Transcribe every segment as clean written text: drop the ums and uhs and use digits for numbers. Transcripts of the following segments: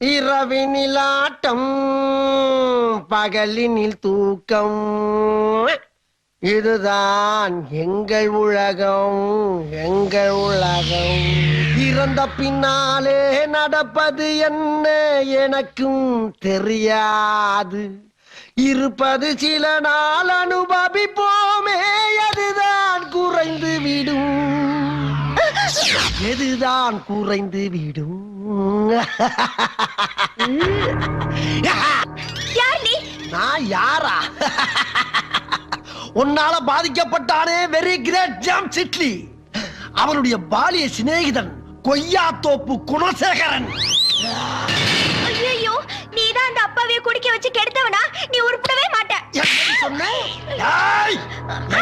இரவினில் ஆட்டம் பகலினில் தூக்கம், இதுதான் எங்கள் உலகம், எங்கள் உலகம். இறந்த பின்னாலே நடப்பது என்ன எனக்கும் தெரியாது. இருப்பது சில நாள் அனுபவிப்போமே, அதுதான் குறைந்து விடும், எதுதான் குறைந்து விடும். நான் யாரா? உன்னால பாதிக்கப்பட்டானே வெரி கிரேட் ஜாம் சிட்லி, அவனுடைய பாலிய சிநேகிதன் கொய்யா தோப்பு குணசேகரன். ஐயோ, நீதான் அந்த அப்பாவே குடிக்க வச்சு கெடுத்தவனா? நீ உருப்படவே மாட்ட.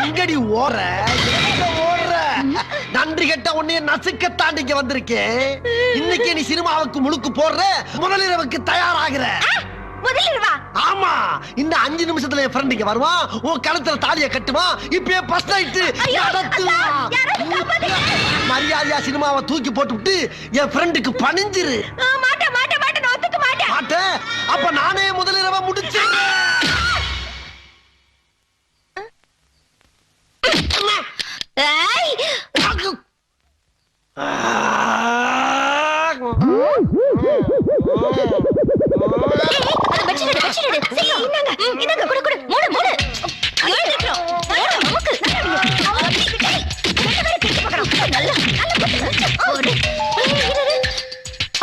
எங்கடி ஓடுற? நன்றி கெட்ட உன்னைய நசுக்க தாண்டிக்க வந்திருக்கேன். இன்னைக்கு நீ சினிமாவுக்கு முழுக்கு போடுற, முதலிரவுக்கு தயாராகிற. முதலிரவா? ஆமா, இந்த 5 நிமிஷத்துல என் ஃப்ரெண்ட் இங்க வருவான், உன் கழுத்துல தாலியை கட்டுவான். இப்பயே ஃபர்ஸ்ட் நைட் மரியாதையா சினிமாவை தூக்கி போட்டுவிட்டு என் ஃப்ரெண்டுக்கு பணிஞ்சிரு. மாட்ட மாட்ட மாட்ட, நான் ஒத்துக்க மாட்டேன். மாட்ட? அப்ப நானே முதலிரவை முடிச்சிடுறேன்.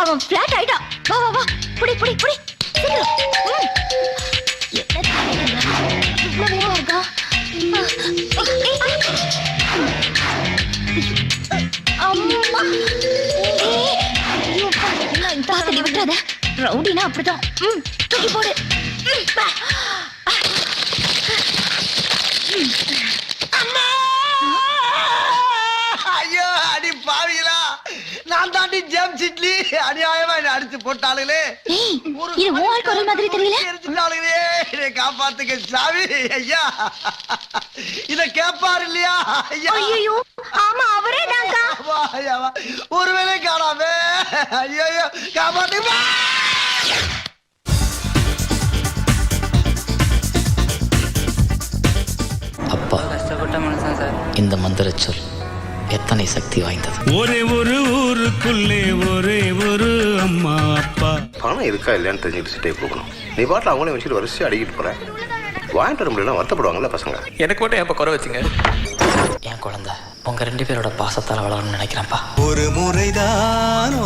அவன் பிளாட் ஆயிட்டா. வா வா வா, புடி புடி புடி. ரவுடினா அப்படிதான். தூக்கி போடு. ஐயோ அடி பாவிகளா, நான் தாண்டி ஜேம் சிட்லி. அநியாயமா என்ன அடிச்சு போட்டாளுங்களே. இது ஓர் குரல் மாதிரி தெரியல. எரிச்சுட்டாளுங்களே, இதை காப்பாத்துக்க சாமி. ஐயா, இத கேப்பாரு இல்லையா? ஐயோ, ஆமா அவரே தான்க்கா. ஒருவேளை காணாமே. ஐயோ, காப்பாத்துமா. அப்பா, கஷ்டப்பட்ட மனுஷன் சார். இந்த மந்திர சொல் எத்தனை சக்தி வாய்ந்தது. ஒரே ஒரு ஊருக்குள்ளே ஒரே ஒரு அம்மா அப்பா. பணம் இருக்கா இல்லையான்னு தெரிஞ்சுக்கிட்டு போகணும். நீ பாட்டில் அவங்களே வச்சுட்டு வரிசையாக அடிக்கிட்டு போற. வாங்கிட்டு வர முடியல, வருத்தப்படுவாங்கல்ல பசங்க. எனக்கு மட்டும் எப்போ குறை வச்சுங்க. என் குழந்தை உங்க 2 பேரோட பாசத்தால் வளரணும்னு நினைக்கிறேன்ப்பா. ஒரு முறைதான்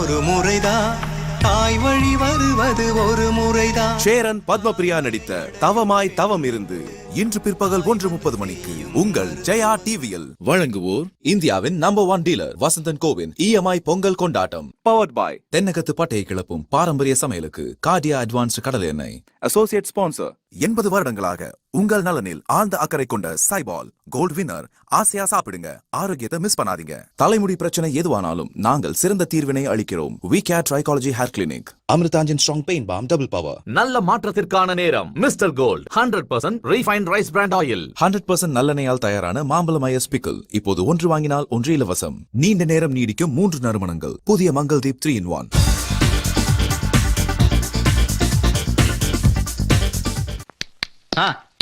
தாய் வழி வருவது ஒரு முறைதான். சேரன் பத்மபிரியா நடித்த தவமாய் தவம் இருந்து இன்று பிற்பகல் 1:30 மணிக்கு உங்கள் ஜெயா டிவியில். வழங்குவோர் இந்தியாவின் நம்பர் 1 டீலர் வசந்தன் கோவின் EMI பொங்கல் கொண்டாட்டம். பவர்ட் பாய் தென்னகத்து பட்டையை கிளப்பும் பாரம்பரிய சமையலுக்கு கார்டியா அட்வான்ஸ்டு கடல் எண்ணெய். அசோசியேட் ஸ்பான்சர் 80 வருடங்களாக உங்கள் நலனில் ஆழ்ந்த அக்கறை கொண்ட சைபால் கோல்ட் வின்னர். ஆசையா சாப்பிடுங்க, ஆரோக்கியத்தை மிஸ் பண்ணாதீங்க. தலைமுடி பிரச்சனை எதுவானாலும் நாங்கள் சிறந்த தீர்வினை அளிக்கிறோம். We care trichology hair clinic. Amrutanjan strong pain balm double power. நல்ல மாற்றத்திற்கான நேரம். Mister gold 100% refined rice bran oil. 100% நல்லெண்ணெயால் தயாரான மாம்பழம் ஐஸ் பிக்கல். இப்போது 1 வாங்கினால் 1 இலவசம். நீண்ட நேரம் நீடிக்கும் 3 நறுமணங்கள். புதிய மங்கள் தீப் 3-in-1.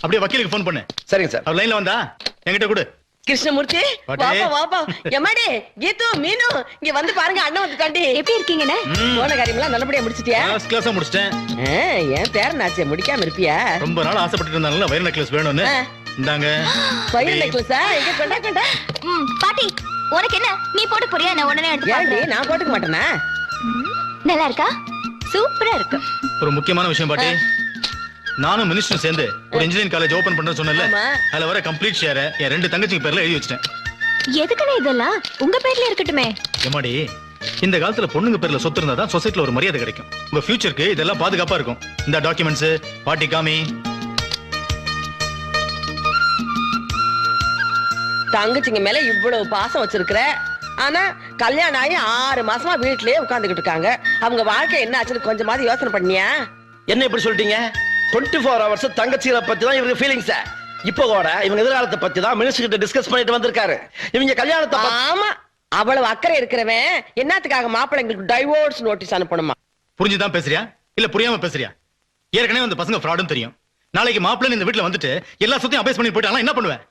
அப்படியே வக்கீலுக்கு போன் பண்ணு. சரிங்க சார். அவர் லைன்ல வந்தா என்கிட்ட கொடு. கிருஷ்ணமூர்த்தி, வாப்பா வாப்பா. எம்மாடி கீது மீனு இங்க வந்து பாருங்க, அண்ணன் வந்துட்டாண்டி. எப்படி இருக்கீங்கண்ணே? போன காரியம்லாம் நல்லபடியா முடிச்சிட்டியா? ஃபர்ஸ்ட் கிளாஸா முடிச்சிட்டேன். என் பேரனாச்சே முடிக்காம இருப்பியா? ரொம்ப நாள் ஆசைப்பட்டு இருந்தாங்கல்ல வைர நெக்லஸ் வேணும்னு. இந்தாங்க வைர நெக்லஸா? இங்க கொண்டா கொண்டா. பாட்டி, உனக்கு என்ன? நீ போட்டு போறியா? நான் உடனே எடுத்து ஏண்டி நான் போட்டுக்க மாட்டேனா? நல்லா இருக்கா? சூப்பரா இருக்கு. ஒரு முக்கியமான விஷயம் பாட்டி, நானும் மினிஸ்டர் சேர்ந்து ஒரு இன்ஜினியரிங் காலேஜ் ஓபன் பண்றேன்னு சொன்னேன்ல, அதுல வர கம்ப்ளீட் ஷேரை என் 2 தங்கச்சிங்க பேர்ல எழுதி வச்சிட்டேன். எதுக்குன்னு இதெல்லாம்? உங்க பேர்ல இருக்கட்டுமே. எம்மாடி, இந்த காலத்துல பொண்ணுங்க பேர்ல சொத்து இருந்தா தான் சொசைட்டில ஒரு மரியாதை கிடைக்கும். உங்க ஃபியூச்சருக்கு இதெல்லாம் பாதுகாப்பா இருக்கும். இந்த டாக்குமெண்ட்ஸ் பாட்டி காமி. தங்கச்சிங்க மேல இவ்வளவு பாசம் வச்சிருக்கிற, ஆனா கல்யாணம் ஆகி 6 மாசமா வீட்லயே உட்கார்ந்துகிட்டு இருக்காங்க. அவங்க வாழ்க்கை என்ன ஆச்சுன்னு கொஞ்சமாவது யோசனை பண்ணியா? என்ன இப்படி சொல்லிட்டீங்க? 24 hours தங்கச்சிகளை பத்தி தான் இவங்க ஃபீலிங்ஸ். இப்போ கூட இவங்க எதிர்காலத்தை பத்தி தான் மினிஸ்டர் கிட்ட டிஸ்கஸ் பண்ணிட்டு வந்திருக்காரு. இவங்க கல்யாணத்தை ஆமா, அவ்வளவு அக்கறை இருக்கிறவன் என்னத்துக்காக மாப்பிள்ளைங்களுக்கு டைவோர்ஸ் நோட்டீஸ் அனுப்பணுமா? புரிஞ்சுதான் பேசுறியா இல்ல புரியாம பேசுறியா? ஏற்கனவே அந்த பசங்க ஃப்ராடுன்னு தெரியும். நாளைக்கு மாப்பிள்ளை இந்த வீட்டுல வந்துட்டு எல்லா சொத்தையும் அபேஸ் பண்ணி போயிட்டாங்களா என்ன பண்ணுவேன்?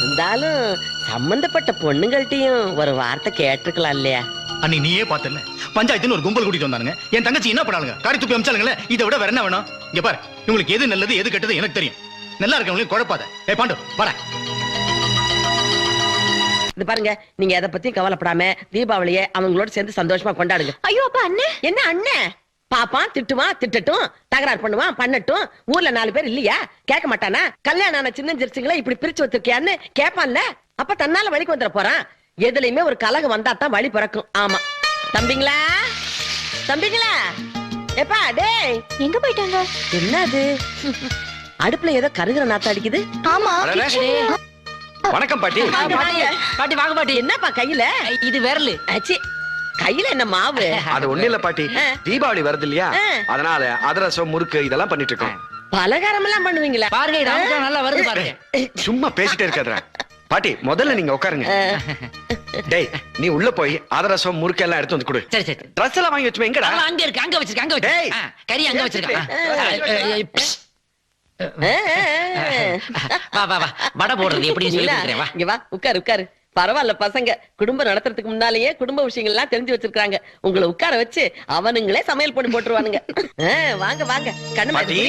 இருந்தாலும் சம்பந்தப்பட்ட பொண்ணுங்கள்ட்டையும் ஒரு வார்த்தை கேட்டிருக்கலாம் இல்லையா? அன்னைக்கு நீயே பார்த்தல பஞ்சாயத்துன்னு ஒரு கும்பல் கூட்டிட்டு வந்தானுங்க. என் தங்கச்சி என்ன பண்ணாலுங்க? காரி துப்பி அமிச்சாலுங்களே. இதை விட வேற என்ன வேணும்? இங்க பாரு, இவங்களுக்கு எது நல்லது எது கெட்டது எனக்கு தெரியும். நல்லா இருக்கவங்களையும் குழப்பாத. பாண்டு வாடா. இது பாருங்க, நீங்க எதை பத்தியும் கவலைப்படாம தீபாவளியை அவங்களோட சேர்ந்து சந்தோஷமா கொண்டாடுங்க. ஐயோ அப்பா அண்ணன் என்ன அண்ணன்? பாப்பான் திட்டுவான் திட்டட்டும், தகராறு பண்ணுவான் பண்ணட்டும். ஊர்ல 4 பேர் இல்லையா? கேட்க மாட்டானா? கல்யாணம் ஆன சின்ன ஜெர்சிங்களை இப்படி பிரிச்சு வச்சிருக்கியான்னு கேட்பான்ல. அப்ப தன்னால வழிக்கு வந்துட போறான். எதுலயுமே ஒரு கலகம் வந்தா தான் வழி பிறக்கும். ஆமா தம்பிங்களா, தம்பிங்களா, எப்பா டேய் எங்க போயிட்டாங்க? என்னது அடுப்புல ஏதோ கருகிற நாத்தம் அடிக்குது? ஆமா வணக்கம் பாட்டி. பாட்டி வாங்க பாட்டி. என்னப்பா கையில? இது விரலு. அச்சி, கையில என்ன மாவு? அது ஒண்ணு இல்ல பாட்டி, தீபாவளி வருது இல்லையா, அதனால அதிரசம் முறுக்கு இதெல்லாம் பண்ணிட்டு இருக்கோம். பலகாரம் எல்லாம் பண்ணுவீங்களா? பாருங்க இது அமுக்கம் நல்லா வருது பாருங்க. சும்மா பேசிட்டே இருக்காத பாட்டி, முதல்ல நீங்க உட்காருங்க. டேய் நீ உள்ள போய் அதிரசம் முறுக்கு எல்லாம் எடுத்து வந்து கொடு. சரி சரி. ட்ரெஸ் எல்லாம் வாங்கி வச்சுமே. எங்கடா? அதெல்லாம் அங்க இருக்கு, அங்க வச்சிருக்க, அங்க டேய். வச்சிருக்க. கறி அங்க வச்சிருக்க. வா வா வா. வடை போடுறது எப்படி சொல்லி கொடுக்குறேன் வா. இங்க வா, உட்காரு உட்காரு. பரவாயில்ல, பசங்க குடும்பம் நடத்துறதுக்கு முன்னாலேயே குடும்ப விஷயங்கள் எல்லாம் தெரிஞ்சு வச்சிருக்காங்க. உங்களை உட்கார வச்சு அவனுங்களே சமையல் பண்ணி போட்டுருவானுங்க. வாங்க வாங்க. கண்ணு பாட்டி.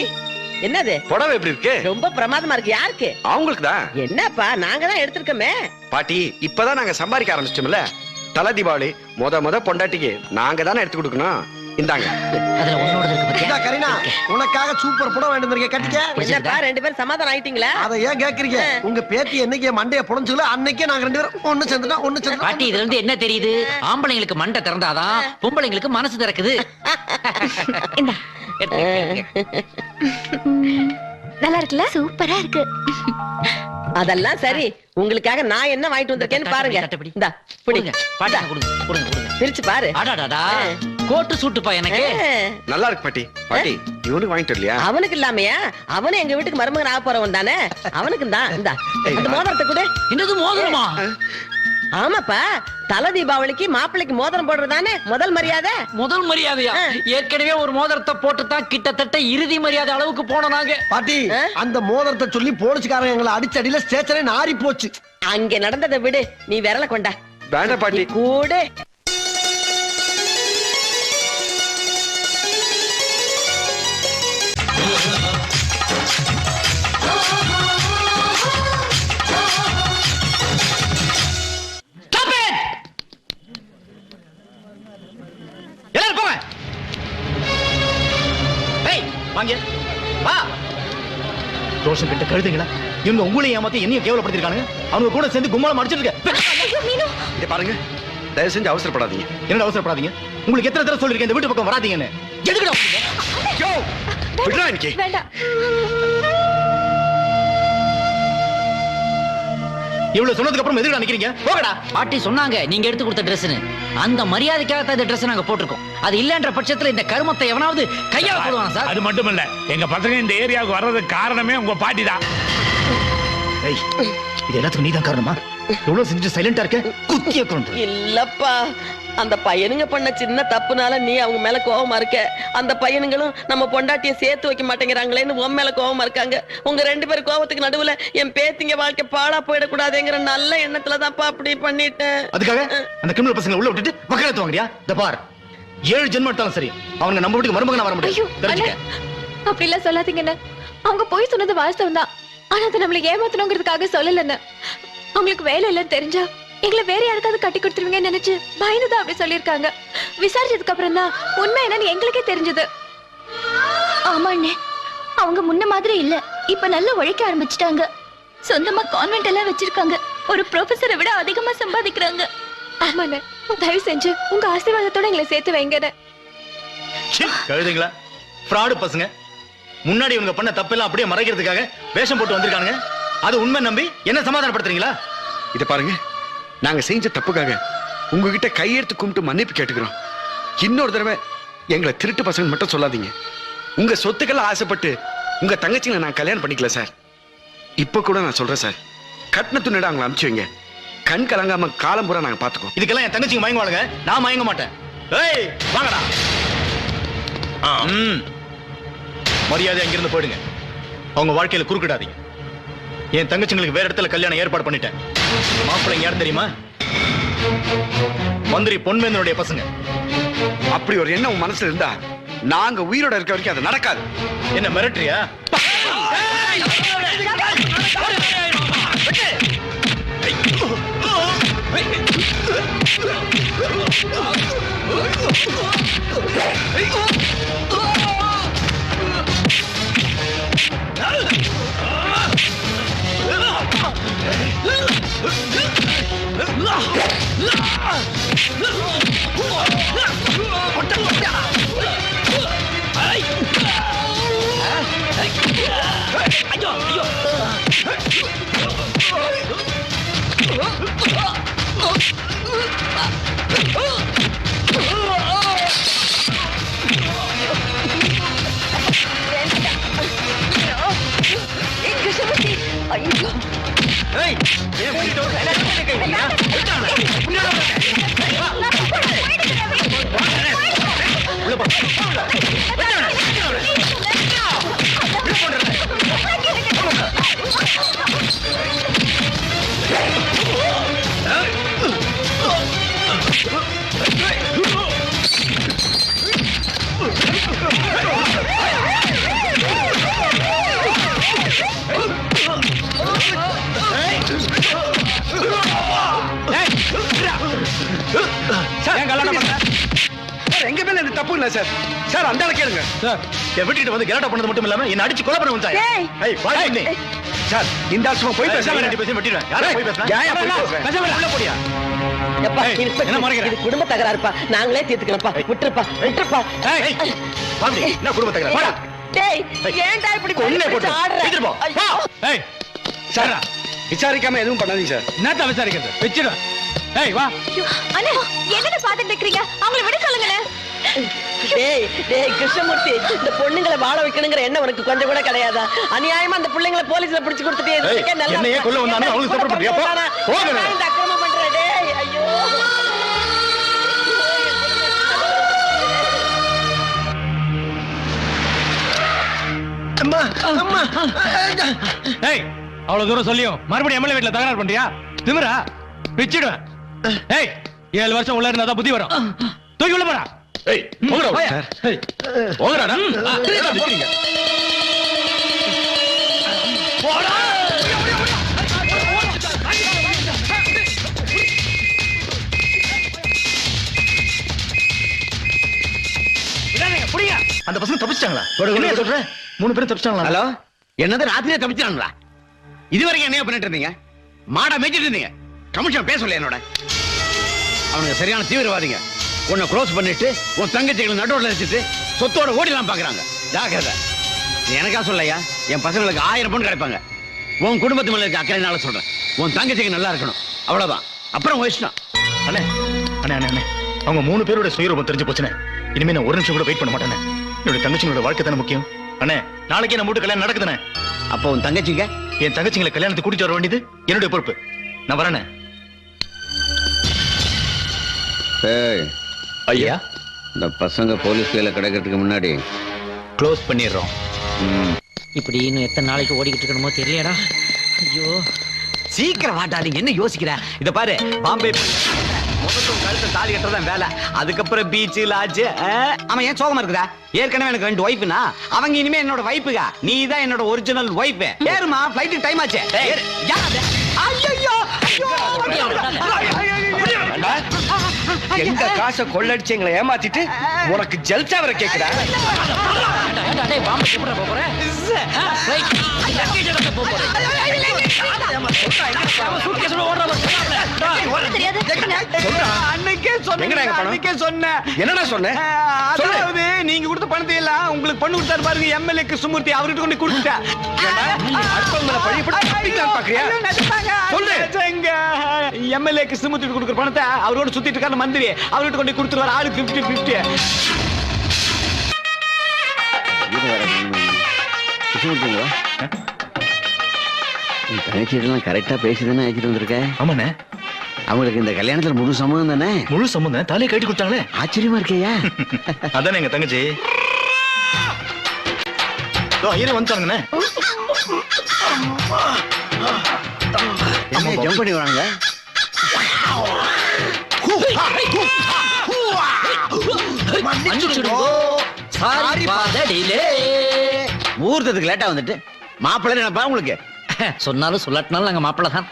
என்னது புடவை எப்படி இருக்கு? ரொம்ப பிரமாதமா இருக்கு. யாருக்கு? அவங்களுக்கு தான். என்னப்பா நாங்க தான் எடுத்திருக்கோமே. பாட்டி இப்பதான் நாங்க சம்பாதிக்க ஆரம்பிச்சிட்டோம்ல. தலை தீபாவளி முத பொண்டாட்டிக்கு நாங்க தானே எடுத்து கொடுக்கணும். இந்தாங்க. அதுல உன்னோட இருக்கு பாத்தியா? கரீனா, உனக்காக சூப்பர் புடவை வேண்டியது இருக்கே, கட்டிக்க. என்னப்பா 2 பேரும் சமாதானம் ஆயிட்டீங்களா? அதை ஏன் கேக்குறீங்க? உங்க பேத்தி என்னைக்கு என் மண்டைய புடஞ்சுல அன்னைக்கே நாங்க 2 பேரும் ஒண்ணு சேர்ந்துட்டோம், ஒண்ணு சேர்ந்து. பாட்டி இதுல இருந்து என்ன தெரியுது? ஆம்பளைங்களுக்கு மண்டை திறந்தாதான் பொம்பளைங்களுக்கு மனசு திறக்குது. நல்லா இருக்குல்ல? சூப்பரா இருக்கு. அதெல்லாம் சரி, உங்களுக்காக நான் என்ன வாங்கிட்டு வந்திருக்கேன்னு பாருங்க. இந்தா பிடிங்க. பாட்டி கொடுங்க கொடுங்க கொடுங்க. பிரிச்சு பாரு. அடாடாடா கோட்டு சூட்டுப்பா எனக்கு. நல்லா இருக்கு பாட்டி. பாட்டி இவனுக்கு வாங்கிட்டு வரலையா? அவனுக்கு இல்லாமையா? அவனு எங்க வீட்டுக்கு மருமகன் ஆக போறவன் தானே. அவனுக்கு தான். இந்தா அந்த மோதிரத்தை கூட. என்னது மோதிரமா? ஆமாப்பா, தலை தீபாவளிக்கு மாப்பிள்ளைக்கு மோதிரம் போடுறதானே முதல் மரியாதை. முதல் மரியாதையா? ஏற்கனவே ஒரு மோதிரத்தை போட்டு தான் கிட்டத்தட்ட இறுதி மரியாதை அளவுக்கு போனோம் நாங்க. பாட்டி, அந்த மோதிரத்தை சொல்லி போலீஸ்காரங்க எங்களை அடிச்சடியில ஸ்டேஷனே நாரி போச்சு. அங்க நடந்ததை விடு, நீ விரல கொண்டா. வேண்டாம் பாட்டி. கூட எல்லாரும் போங்க. ஏய் வாங்க வா. ரோஷன் கிட்ட கழுதுங்களா? இவங்க உங்களையும் ஏமாத்தி என்னையும் கேவலப்படுத்திருக்கானுங்க. அவங்க கூட சேர்ந்து கும்பலம் அடிச்சிட்டு இருக்க. இதை பாருங்க, தயவு செஞ்சு அவசரப்படாதீங்க. என்ன அவசரப்படாதீங்க? உங்களுக்கு எத்தனை தடவை சொல்லிருக்கேன் இந்த வீட்டு பக்கம் வராதீங்கன்னு? எதுக்குடா யோ விடுடா இன்னைக்கு. வேண்டாம். இவ்வளவு சொன்னதுக்கு அப்புறம் எதுக்குடா நிக்கிறீங்க? போகடா. பாட்டி சொன்னாங்க நீங்க எடுத்து கொடுத்த ட்ரெஸ்னு. அந்த மரியாதைக்காக தான் இந்த ட்ரெஸ் நாங்க போட்டிருக்கோம். அது இல்லன்ற பட்சத்துல இந்த கருமத்தை எவனாவது கையால போடுவாங்க சார். அது மட்டும் இல்ல, எங்க பசங்க இந்த ஏரியாவுக்கு வர்றதுக்கு காரணமே உங்க பாட்டி தான். ஏய், இது எல்லாத்துக்கும் நீதான் காரணமா? எவ்வளவு செஞ்சு சைலண்டா இருக்க? குத்திய கொண்டு. இல்லப்பா, அந்த பையனுங்க பண்ண சின்ன தப்புனால நீ அவங்க மேல கோவமா இருக்க. அந்த பையனுங்களும் நம்ம பொண்டாட்டிய சேர்த்து வைக்க மாட்டேங்கிறாங்களேன்னு உன் மேல கோவமா இருக்காங்க. உங்க 2 பேர் கோவத்துக்கு நடுவுல என் பேத்திங்க வாழ்க்கை பாழா போயிடக்கூடாதுங்கிற நல்ல எண்ணத்துலதான்ப்பா அப்படி பண்ணிட்டேன். அதுக்காக அந்த கிரிமினல் பசங்களை உள்ள விட்டுட்டு வக்காலத்து வாங்குறியா? இந்த பார், 7 ஜென்மம் எடுத்தாலும் சரி அவங்க நம்ம வீட்டுக்கு மருமகனா வர ஐயோ முடியும். தெரிஞ்சுக்க. அப்படி எல்லாம் சொல்லாதீங்கண்ணே. அவங்க போய் சொன்னது வாஸ்தவம் தான். ஆனா அதை நம்மள ஏமாத்தணுங்கிறதுக்காக சொல்லலன்னு. அவங்களுக்கு வேலை இல்லைன்னு தெரிஞ்சா எங்களை வேற யாருக்காவது கட்டி கொடுத்துருவீங்கன்னு நினைச்சு பயந்துதான் அப்படி சொல்லியிருக்காங்க. விசாரிச்சதுக்கு அப்புறம் தான் உண்மை என்னன்னு எங்களுக்கே தெரிஞ்சது. ஆமா அண்ணே, அவங்க முன்ன மாதிரி இல்ல. இப்ப நல்லா உழைக்க ஆரம்பிச்சிட்டாங்க. சொந்தமா கான்வென்ட் எல்லாம் வச்சிருக்காங்க. ஒரு ப்ரொஃபஸரை விட அதிகமா சம்பாதிக்கிறாங்க. ஆமாண்ணே, தயவு செஞ்சு உங்க ஆசீர்வாதத்தோட எங்களை சேர்த்து வைங்கண்ணே. கழுதுங்களா, ஃப்ராடு பசங்க. முன்னாடி இவங்க பண்ண தப்பெல்லாம் அப்படியே மறைக்கிறதுக்காக வேஷம் போட்டு வந்திருக்கானுங்க. அது உண்மை நம்பி என்ன சமாதானப்படுத்துறீங்களா? இதை பாருங்க, நாங்க செஞ்ச தப்புக்காக உங்ககிட்ட கையெடுத்து கும்பிட்டு மன்னிப்பு கேட்டுக்கிறோம். இன்னொரு தடவை எங்களை திருட்டு பசங்க மட்டும் சொல்லாதீங்க. உங்க சொத்துக்கள் ஆசைப்பட்டு உங்க தங்கச்சிங்களை நான் கல்யாணம் பண்ணிக்கல சார். இப்ப கூட நான் சொல்றேன் சார், கட்டின துணிட அவங்களை அனுப்பிச்சு வைங்க. கண் கலங்காம காலம் பூரா நாங்க பாத்துக்கோம். இதுக்கெல்லாம் என் தங்கச்சிங்க மயங்குவாளுங்க, நான் மயங்க மாட்டேன். ஏய் வாங்கடா. மரியாதை அங்கிருந்து போயிடுங்க. அவங்க வாழ்க்கையில குறுக்கிடாதீங்க. என் தங்கச்சிங்களுக்கு வேற இடத்துல கல்யாணம் ஏற்பாடு பண்ணிட்டேன். மாப்பிள்ளைங்க யார் தெரியுமா? மந்திரி பொன்வேந்தனுடைய பசங்க. அப்படி ஒரு எண்ணம் உன் மனசுல இருந்தா நாங்க உயிரோட இருக்க வரைக்கும் அது நடக்காது. என்ன மிரட்டுறியா? எங்க மேல இந்த தப்பு இல்ல சார். சார் அந்த ஆளை கேளுங்க. சார் என் வீட்டுக்கு வந்து கலாட்டா பண்ணது மட்டும் இல்லாம என்ன அடிச்சு கொலை பண்ண வந்தாங்க. ஏய் வாய் பண்ணி. சார் இந்த ஆள் போய் பேசாம ரெண்டு பேரும் வெட்டிடுவேன். யாரா போய் பேசலாம்? பேசாம உள்ள போடியா. எப்பா என்ன முறைக்கிற? இது குடும்ப தகராறுப்பா. நாங்களே தீர்த்துக்கிறோம்ப்பா. விட்டுருப்பா. ஏய் பாம்பி என்ன குடும்ப தகராறு? போடா. டேய் ஏன்டா இப்படி கொல்லே போடு. ஆடுற? வீட்டுக்கு போ. ஏய் சார் விசாரிக்காம எதுவும் பண்ணாதீங்க சார். என்னத்த விசாரிக்கிறது? வெச்சிடு. ஏய் வா. அண்ணா என்னன்னு பாத்துட்டு நிக்கிறீங்க? அவங்கள விட சொல்லுங்களே. டேய் கிருஷ்ணமூர்த்தி, இந்த பொண்ணுங்களை வாழ வைக்கணுங்கிற எண்ணம் உனக்கு கொஞ்சம் கூட கிடையாதா? அநியாயமா அந்த பிள்ளைங்களை போலீஸ்ல பிடிச்சு கொடுத்துட்டே இருக்கே. நல்லா என்னையே கொல்ல வந்தானே அவங்களுக்கு சப்போர்ட் பண்றியா? போங்க. இந்த அக்கிரமம் பண்ற. டேய் ஐயோ. அம்மா அம்மா. ஏய் அவ்வளவு தூரம் சொல்லியும் மறுபடியும் எம்எல்ஏ வீட்டுல தகராறு பண்றியா? திமிரா பிச்சிடுவேன். ஏய் 7 வருஷம் உள்ள இருந்தா புத்தி வரும். தூக்கி உள்ள போடா. ஏய் போங்கடா. ஏய் போங்கடா. நிக்கிறீங்க. போடா. அந்த பசங்க தப்பிச்சிட்டாங்களா? என்ன சொல்ற? 3 பேரும் தப்பிச்சிட்டாங்களா? ஹலோ, என்னது ராத்திரியே தப்பிச்சாங்களா? இதுவரைக்கும் என்ன பண்ணிட்டு இருந்தீங்க? மாடா மேய்ச்சிட்டு இருந்தீங்க. கமிஷன் பேசல என்னோட. அவனுங்க சரியான தீவிரவாதிங்க. உன்னை க்ளோஸ் பண்ணிட்டு உன் தங்கச்சிகளை நடுவுல வச்சுட்டு சொத்தோட ஓடிலாம் பாக்குறாங்க. ஜாக்கிரதை. நீ எனக்கா சொல்லையா? என் பசங்களுக்கு 1000 பொண்ணு கிடைப்பாங்க. உன் குடும்பத்து மேல இருக்க அக்கறையினால சொல்றேன். உன் தங்கச்சிக்கு நல்லா இருக்கணும், அவ்வளவுதான். அப்புறம் வயசுதான். அண்ணே அண்ணே அண்ணே அவங்க 3 பேரோட சுயரூபம் தெரிஞ்சு போச்சுனே. இனிமே நான் ஒரு நிமிஷம் கூட வெயிட் பண்ண மாட்டேனே. என்னோட தங்கச்சிங்களோட வாழ்க்கை தானே முக்கியம். அண்ணே நாளைக்கே நம்ம வீட்டு கல்யாணம் நடக்குதுண்ணே. அப்போ உன் தங்கச்சிங்க? என் தங்கச்சிங்களை கல்யாணத்துக்கு கூட்டிட்டு வர வேண்டியது என்னுடைய பொறுப்பு. நான் வரேனே. ஐயா இந்த பசங்க போலீஸ் கையில கிடைக்கிறதுக்கு முன்னாடி க்ளோஸ் பண்ணிடுறோம். இப்படி இன்னும் எத்தனை நாளைக்கு ஓடிக்கிட்டு இருக்கணுமோ தெரியலடா. ஐயோ சீக்கிரம் வாட்டாதீங்க. என்ன யோசிக்கிற? இத பாரு, பாம்பே முதல்ல கழுத்தை தாலி கட்டுறதான் வேலை. அதுக்கப்புறம் பீச் லாட்ஜ். அவன் ஏன் சோகமா இருக்குதா? ஏற்கனவே எனக்கு 2 ஒய்ஃப்னா அவங்க இனிமே என்னோட ஒய்ஃபுங்க. நீ தான் என்னோட ஒரிஜினல் ஒய்ஃப். ஏறுமா, ஃளைட்டுக்கு டைம் ஆச்சு. எங்க காசை கொள்ளடிச்சு எங்களை ஏமாத்திட்டு உனக்கு ஜல்சா வர கேக்குறா? என்னடா சொன்ன? அதாவது நீங்க கொடுத்த பணத்தை எல்லாம் உங்களுக்கு பண்ணு கொடுத்தாரு பாருங்க எம்எல்ஏ கிருஷ்ணமூர்த்தி, அவர்கிட்ட கொண்டு கொடுத்துட்டேன். எம்எல்ஏ கிருஷ்ணமூர்த்தி கொடுக்குற பணத்தை அவரோட சுத்திட்டு இருக்காரு மந்திரி, அவர்கிட்ட கொண்டு கொடுத்துருவாரு. ஆளு 50-50. தங்கச்சியெல்லாம் கரெக்டா பேசிதானே அழைச்சிட்டு வந்திருக்க? ஆமாண்ணே. அவங்களுக்கு இந்த கல்யாணத்துல முழு சம்மதம் தானே? முழு சம்மந்தம். தாலியை கட்டி கொடுத்தாங்களே. ஆச்சரியமா இருக்கையா? அதானே எங்க தங்கச்சி. ஐயரே வந்துட்டாங்கண்ணே. ஜம்ப் பண்ணி வராங்க. முகூர்த்தத்துக்கு லேட்டா வந்துட்டு மாப்பிள்ளை நினைப்பா உங்களுக்கு. சொன்னாலும் சொல்லாட்டினாலும் நாங்க மாப்பிள்ள தான்.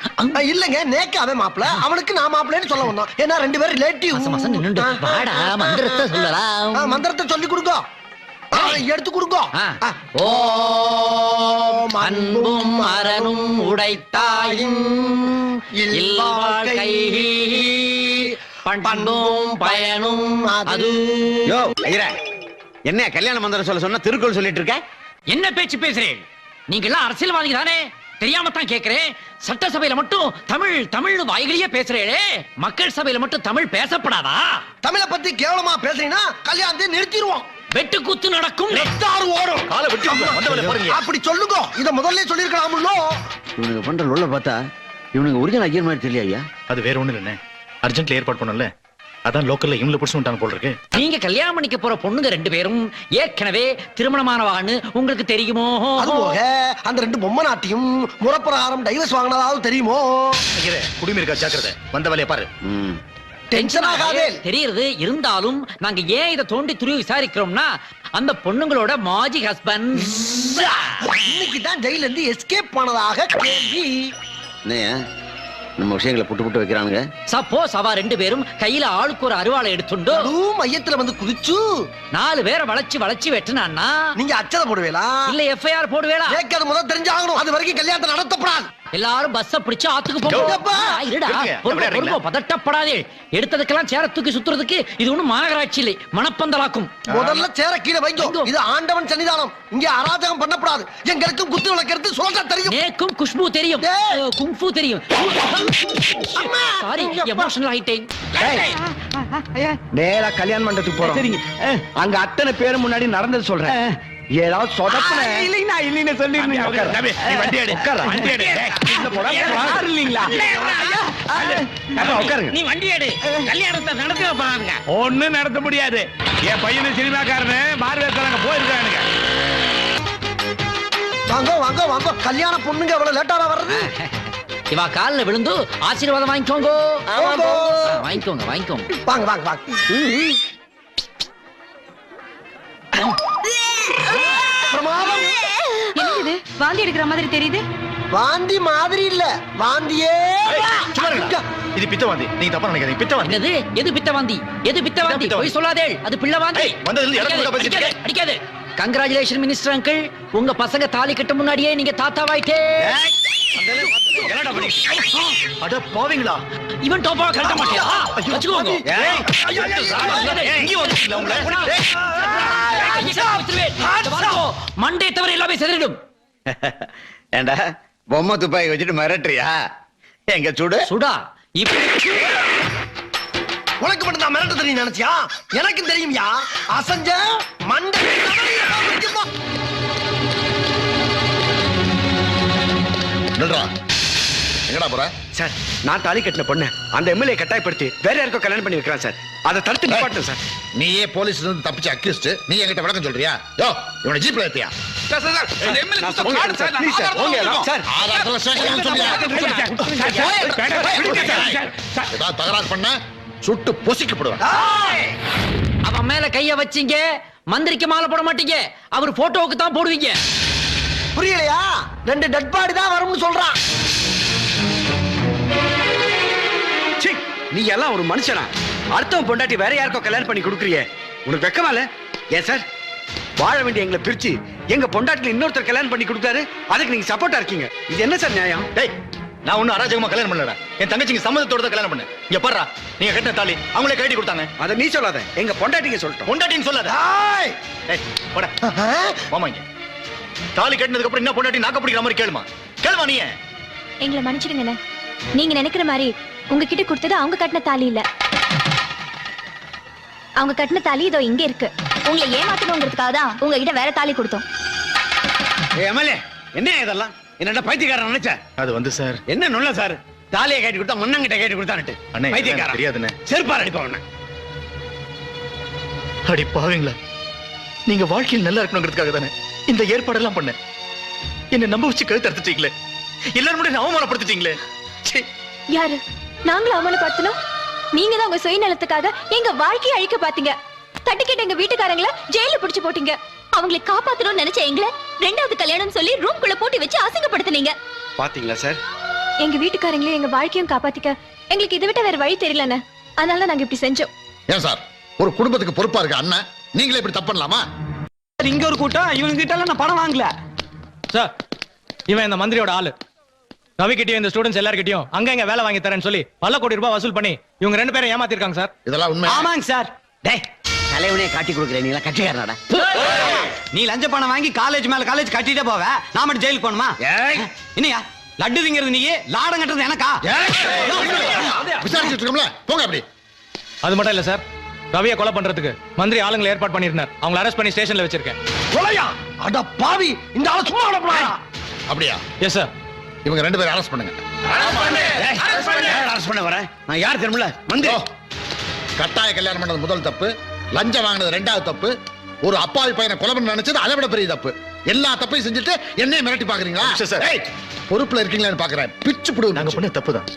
இல்லங்க நேக்காவே மாப்பிள்ள, அவனுக்கு நான் மாப்பிள்ளைன்னு சொல்ல வந்தோம். ஏன்னா 2 பேரும் ரிலேட்டிவ். நின்னுண்டு வாடா மந்திரத்தை சொல்லலாம். மந்திரத்தை சொல்லி கொடுங்க, எடுத்து கொடுங்க. ஓம் அன்பும் அரணும் உடைத்தாயும் இல்வாழ்க்கை பண்பும் பயனும் அது. யோ ஐயரே, என்ன கல்யாண மந்திரம் சொல்ல சொன்னா திருக்குறள் சொல்லிட்டு இருக்க? என்ன பேச்சு பேசுறேன்? நீங்க எல்லாம் அரசியல்வாதி தானே? தெரியாம தான் கேக்குறேன். சட்டசபையில மட்டும் தமிழ் தமிழ்னு வாய்களையே பேசுறேளே, மக்கள் சபையில மட்டும் தமிழ் பேசப்படாதா? தமிழை பத்தி கேவலமா பேசுறீங்கன்னா கல்யாணத்தை நிறுத்திடுவோம். வெட்டு குத்து நடக்கும், ஓடும். அப்படி சொல்லுங்க. இத முதல்ல சொல்லிருக்கலாம்ல. இவனுக்கு பண்ற லொல்ல பார்த்தா இவனுக்கு ஒரிஜினல் ஐயர் மாதிரி தெரியல ஐயா. அது வேற ஒண்ணு இல்லண்ணே, அர்ஜென்ட்ல ஏற்பாடு பண்ணல, அதான் லோக்கல்ல இவங்கள புடிச்சு விட்டாங்க போல இருக்கு. நீங்க கல்யாணம் பண்ணிக்க போற பொண்ணுங்க 2 பேரும் ஏற்கனவே திருமணமானவான்னு உங்களுக்கு தெரியுமோ? அது போக அந்த 2 பொம்மை நாட்டியும் முறப்பிரகாரம் டைவர்ஸ் வாங்கினதாவது தெரியுமோ? குடிமை இருக்கா ஜாக்கிரதை, வந்த வேலையை பாரு. டென்ஷன் ஆகாதே. தெரியுது. இருந்தாலும் நாங்க ஏன் இதை தோண்டி துருவி விசாரிக்கிறோம்னா அந்த பொண்ணுங்களோட மாஜி ஹஸ்பண்ட் இன்னைக்கு தான் ஜெயில இருந்து எஸ்கேப் பண்ணதாக கேள்வி. நம்ம விஷயங்களை புட்டு புட்டு வைக்கிறானுங்க. சப்போஸ் அவ 2 பேரும் கையில ஆளுக்கு ஒரு அருவாளை எடுத்துண்டு மையத்துல வந்து குதிச்சு 4 பேரை வளைச்சு வெட்டினான்னா நீங்க அச்சத போடுவேலா இல்ல எஃப்ஐஆர் போடுவேலா? கேட்காத முதல் தெரிஞ்சாகணும். அது வரைக்கும் கல்யாணத்தை நடத்தப்படாது. எல்லாரும் பஸ்ஸ பிடிச்சு ஆத்துக்கு போங்க. பதட்டப்படாதே. எடுத்ததுக்கெல்லாம் சேர தூக்கி சுத்துறதுக்கு இது ஒண்ணும் மாநகராட்சி இல்லை, மணப்பந்தலாக்கும். முதல்ல சேர கீழே வைங்க. இது ஆண்டவன் சன்னிதானம், இங்க அராஜகம் பண்ணப்படாது. எங்களுக்கும் குத்து விளக்கிறது சொல்ல தெரியும். நேக்கும் குஷ்பு தெரியும், குங்ஃபு தெரியும். சாரி, எமோஷனல் ஆயிட்டேன். நேரா கல்யாண மண்டபத்துக்கு போறோம். சரிங்க. அங்க அத்தனை பேர் முன்னாடி நடந்தது சொல்றேன். ஏதாவது சொதப்பல இல்லைன்னா சொல்லிருந்தீங்க. நீ வண்டி எடு, வண்டி எடு. நீ வண்டி எடு, கல்யாணத்தை நடத்த போறாங்க. ஒண்ணும் நடத்த முடியாது. என் பையனு சினிமாக்காரனு மார்வேத்தாங்க போயிருக்கானுங்க. வாங்க வாங்க வாங்க, கல்யாண பொண்ணுங்க எவ்வளவு லேட்டாவா வர்றது? இவா கால்ல விழுந்து ஆசீர்வாதம் வாங்கிக்கோங்க. வாங்கிக்கோங்க வாங்கிக்கோங்க. வாங்க வாங்க வாங்க. பிரமாதம். என்னது வாந்தி எடுக்கிற மாதிரி தெரியுது? வாந்தி மாதிரி இல்ல, வாந்தியே. இது பித்தவாந்தி, நீங்க தப்பா நினைக்காதீங்க. பித்தவாந்தி என்னது? எது பித்தவாந்தி? எது பித்தவாந்தி? போய் சொல்லாதே, அது பிள்ளவாந்தி. அடிக்காதே. கங்க்ராச்சுலேஷன் மினிஸ்டர் அங்கிள், உங்க பசங்க தாலி கட்ட முன்னாடியே நீங்க தாத்தாவாயிட்டே. அட பாவீங்களா, இவன் டோப்பா கட்ட மாட்டியா? வச்சுக்கோங்க. மண்டே தவிர எல்லாமே செதறிடும். ஏண்டா பொம்மை துப்பாக்கி வச்சுட்டு மிரட்டுறியா? எங்க சுடு சுடா. உனக்கு மட்டும் தான் மிரட்ட தெரியும் நினைச்சியா? எனக்கு தெரியும்யா. அசஞ்ச மண்டை எங்கடா போற? சார், நான் தாலி கட்டின பொண்ணு அந்த எம்எல்ஏ கட்டாயப்படுத்தி வேற யாருக்கோ கல்யாணம் பண்ணி வைக்கிறான் சார். அதை தடுத்து நிப்பாட்டணும் சார். நீயே போலீஸ்ல இருந்து தப்பிச்சு அக்யூஸ்ட், நீ என்கிட்ட விளக்கம் சொல்றியா? யோ, இவனை ஜீப்ல ஏத்தியா? தகராறு பண்ண சுட்டு பொசிக்கப்படுவேன். அவன் மேல கைய வச்சீங்க, மந்திரிக்கு மாலை போட மாட்டீங்க, அவர் போட்டோவுக்கு தான் போடுவீங்க. புரியலையா? 2 டெட் பாடி தான் வரும்னு சொல்றான். நீ எல்லாம் ஒரு மனுஷனா? அடுத்தவன் பொண்டாட்டி வேற யாருக்கோ கல்யாணம் பண்ணி கொடுக்குறியே, உனக்கு வெக்கமா இல்ல? ஏன் சார், வாழ வேண்டிய எங்களை பிரிச்சு எங்க பொண்டாட்டில இன்னொருத்தர் கல்யாணம் பண்ணி கொடுத்தாரு, அதுக்கு நீங்க சப்போர்ட்டா இருக்கீங்க. இது என்ன சார் நியாயம்? டேய், நான் ஒன்னும் அராஜகமா கல்யாணம் பண்ணலடா. என் தங்கச்சிங்க சம்மதத்தோட தான் கல்யாணம் பண்ணேன். இங்க பாருடா, நீங்க கட்டின தாலி அவங்களே கட்டி கொடுத்தாங்க. அதை நீ சொல்லாத, எங்க பொண்டாட்டிங்க சொல்லிட்டோம். பொண்டாட்டின்னு சொல்லாத. டேய் போடா, மாமா இங்க தாலி கட்டினதுக்கு அப்புறம் என்ன பொண்டாட்டி நாக்க பிடிக்கிற மாதிரி கேளுமா? கேளுமா நீ? எங்களை மன்னிச்சிடுங்க. நீங்க நினைக்கிற மாதிரி உங்ககிட்ட கொடுத்தது அவங்க கட்டின தாலி இல்ல. அவங்க கட்டின தாலி இதோ இங்க இருக்கு. உங்களை ஏமாத்தணுங்கிறதுக்காக தான் உங்ககிட்ட வேற தாலி கொடுத்தோம். எம்எல்ஏ, என்ன இதெல்லாம்? என்னடா பைத்தியக்காரன் நினைச்ச? அது வந்து சார், என்ன நொல்ல சார், தாலியை கட்டி கொடுத்தா மண்ணங்கிட்ட கட்டி கொடுத்தான்ட்டு பைத்தியக்காரன். தெரியாதுன்னு செருப்பார் அடிப்பவன. அடி பாவீங்களா, நீங்க வாழ்க்கையில் நல்லா இருக்கணுங்கிறதுக்காக தானே இந்த ஏற்பாடெல்லாம் பண்ணேன். என்ன நம்ப வச்சு கழுத்து அறுத்துட்டீங்களே, எல்லாரும் முன்னாடி அவமானப்படுத்திட்டீங்களே. ச்சே. யாரு நாங்களும் அவமானப்படுத்தணும்? நீங்க தான் உங்க சுயநலத்துக்காக எங்க வாழ்க்கையை அழிக்க பாத்தீங்க. தட்டிக்கிட்ட எங்க வீட்டுக்காரங்களை ஜெயில பிடிச்சு போட்டீங்க. அவங்களை காப்பாத்தணும்னு நினைச்ச எங்களை ரெண்டாவது கல்யாணம் சொல்லி ரூம்குள்ள போட்டு வச்சு அசிங்கப்படுத்தினீங்க. பாத்தீங்களா சார்? எங்க வீட்டுக்காரங்களையும் எங்க வாழ்க்கையும் காப்பாத்திக்க எங்களுக்கு இதை விட்ட வேற வழி தெரியலன்னு, அதனால நாங்க இப்படி செஞ்சோம். ஏன் சார், ஒரு குடும்பத்துக்கு பொறுப்பா இருக்க அண்ணன் நீங்களே இப்படி தப்பு பண்ணலாமா? இங்க ஒரு கூட்டம், இவங்க கிட்ட எல்லாம் நான் பணம் வாங்கல. சார், இவன் இந்த மந்திரியோட ஆளு. ரவி கிட்டயும் இந்த ஸ்டூடெண்ட்ஸ் எல்லார்கிட்டயும் அங்க இங்க வேலை வாங்கி தரேன்னு சொல்லி பல கோடி ரூபாய் வசூல் பண்ணி இவங்க 2 பேரும் ஏமாத்திருக்காங்க சார். இதெல்லாம் உண்மை? ஆமாங்க சார். டேய், தலைவனே காட்டி கொடுக்குறேன், நீங்களா கட்சிக்காரனாடா. நீ லஞ்ச பணம் வாங்கி காலேஜ் மேல காலேஜ் கட்டிட்டே போவ, நான் மட்டும் ஜெயிலுக்கு போகணுமா? என்னையா லட்டு திங்கிறது நீ, லாடம் கட்டுறது எனக்கா? விசாரிச்சுட்டு இருக்கோம்ல, போங்க அப்படி. அது மட்டும் இல்ல சார், ரவியை கொலை பண்றதுக்கு மந்திரி ஆளுங்களை ஏற்பாடு பண்ணிருந்தார். அவங்களை அரெஸ்ட் பண்ணி ஸ்டேஷன்ல வச்சிருக்கேன். கொலையா? அட பாவி, இந்த ஆளு சும்மா விடப்படாதா? அப்படியா? Yes sir. இவங்க 2 பேரும் அரெஸ்ட் பண்ணுங்க. அரசு பண்ண வரேன் நான். யார் தெரியுமில்ல? மந்திரி. கட்டாய கல்யாணம் பண்ணது முதல் தப்பு, லஞ்சம் வாங்கினது 2வது தப்பு, ஒரு அப்பாவி பையனை கொலை பண்ண நினைச்சது அதை விட பெரிய தப்பு. எல்லா தப்பையும் செஞ்சுட்டு என்னைய மிரட்டி பாக்குறீங்களா? ஏய், பொறுப்புல இருக்கீங்களான்னு பாக்குறேன். பிச்சு புடு. நாங்க பண்ண தப்பு தான்,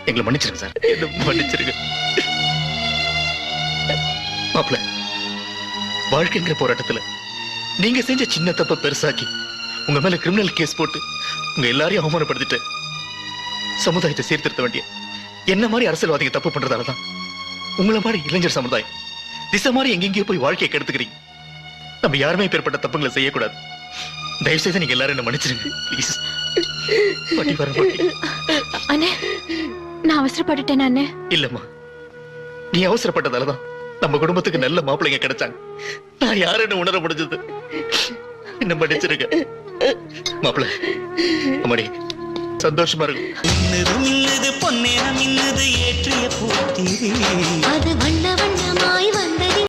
எங்களை மன்னிச்சிருங்க சார். என்ன மன்னிச்சிருங்க. மாப்ள, வாழ்க்கைங்கிற போராட்டத்துல நீங்க செஞ்ச சின்ன தப்ப பெருசாக்கி உங்க மேல கிரிமினல் கேஸ் போட்டு உங்க எல்லாரையும் அவமானப்படுத்திட்டு சமுதாயத்தை சீர்திருத்த வேண்டிய என்ன மாதிரி அரசியல்வாதிகள் தப்பு பண்றதாலதான் உங்களை மாதிரி இளைஞர் சமுதாயம் திசை மாதிரி எங்கெங்கயோ போய் வாழ்க்கையை கெடுத்துக்கிறீங்க. நம்ம யாருமே பேர்பட்ட தப்புங்களை செய்யக்கூடாது. தயவு செய்து நீங்க எல்லாரும் என்ன மன்னிச்சிருங்க ப்ளீஸ். அண்ணே, நான் அவசரப்பட்டுட்டேன் அண்ணே. இல்லம்மா, நீ அவசரப்பட்டதாலதான் நம்ம குடும்பத்துக்கு நல்ல மாப்பிள்ளைங்க கிடைச்சாங்க. நான் யாருன்னு உணர முடிஞ்சது. என்ன மன்னிச்சிருங்க மாப்பிள்ள. அம்மாடி, சந்தோஷமா இருக்கும். பொன்னேரம் இன்னது ஏற்றிய பூத்தி அது வண்ண